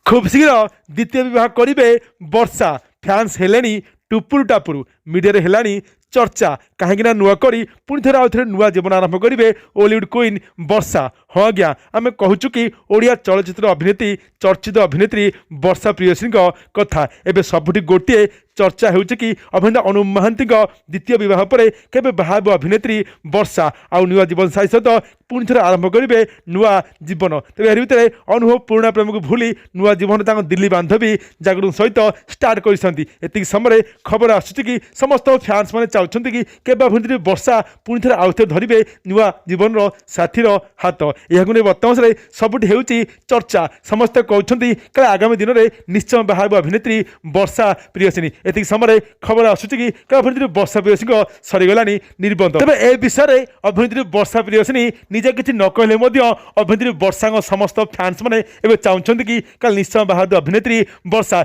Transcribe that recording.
খুব শীঘ্র দ্বিতীয় বিবাহ করিবে বর্ষা। ফ্যান্স হেলেনি টুপুরু টাপুরু, মিডিয়ারে হেলানি চর্চা কাহিଁକି ନା ନୂଆ କରି ପୁଣି ଥରେ ଆଉ ଥରେ ନୂଆ ଜୀବନ ଆରମ୍ଭ କରିବେ ଓଲିଉଡ୍ କୁଇନ୍ ବର୍ଷା। ହଁ ଆଜ୍ଞା, ଆମେ କହୁଛୁ କି ଓଡ଼ିଆ ଚଳଚ୍ଚିତ୍ର ଅଭିନେତ୍ରୀ ଚର୍ଚ୍ଚିତ ଅଭିନେତ୍ରୀ ବର୍ଷା ପ୍ରିୟସୀଙ୍କ କଥା। ଏବେ ସବୁଠି ଗୋଟିଏ ଚର୍ଚ୍ଚା ହେଉଛି କି ଅଭିନେତା ଅନୁପ ମହାନ୍ତିଙ୍କ ଦ୍ୱିତୀୟ ବିବାହ ପରେ କେବେ ବାହା ହେବ ଅଭିନେତ୍ରୀ ବର୍ଷା, ଆଉ ନୂଆ ଜୀବନସାଥୀ ସହିତ ପୁଣି ଥରେ ଆରମ୍ଭ କରିବେ ନୂଆ ଜୀବନ। ତେବେ ଏହାରି ଭିତରେ ଅନୁଭବ ପୁରୁଣା ପ୍ରେମକୁ ଭୁଲି ନୂଆ ଜୀବନ ତାଙ୍କ ଦିଲ୍ଲୀ ବାନ୍ଧବୀ ଜାଗୃତି ସହିତ ଷ୍ଟାର୍ଟ କରିଛନ୍ତି। ଏତିକି ସମୟରେ ଖବର ଆସୁଛି କି ସମସ୍ତ ଫ୍ୟାନ୍ସ ମାନେ ଚାହୁଁଛନ୍ତି କି କେବେ ଅଭିନେତ୍ରୀ ବର୍ଷା ପୁଣି ଥରେ ଆଉ ଥରେ ଧରିବେ ନୂଆ ଜୀବନର ସାଥୀର ହାତ। ଏହାକୁ ନେଇ ବର୍ତ୍ତମାନ ସବୁଠି ହେଉଛି ଚର୍ଚ୍ଚା। ସମସ୍ତେ କହୁଛନ୍ତି କାଳେ ଆଗାମୀ ଦିନରେ ନିଶ୍ଚୟ ବାହା ହେବ ଅଭିନେତ୍ରୀ ବର୍ଷା ପ୍ରିୟସୀନି। ଏତିକି ସମୟରେ ଖବର ଆସୁଛି କି ଅଭିନେତ୍ରୀ ବର୍ଷା ପ୍ରିୟସୀଙ୍କ ସରିଗଲାଣି ନିର୍ବନ୍ଧ। ତେବେ ଏ ବିଷୟରେ ଅଭିନେତ୍ରୀ ବର୍ଷା ପ୍ରିୟସୀନି ନିଜେ କିଛି ନ କହିଲେ ମଧ୍ୟ ଅଭିନେତ୍ରୀ ବର୍ଷାଙ୍କ ସମସ୍ତ ଫ୍ୟାନ୍ସ ମାନେ ଏବେ ଚାହୁଁଛନ୍ତି କି କାଲି ନିଶ୍ଚୟ ବାହା ହେବ ଅଭିନେତ୍ରୀ ବର୍ଷା।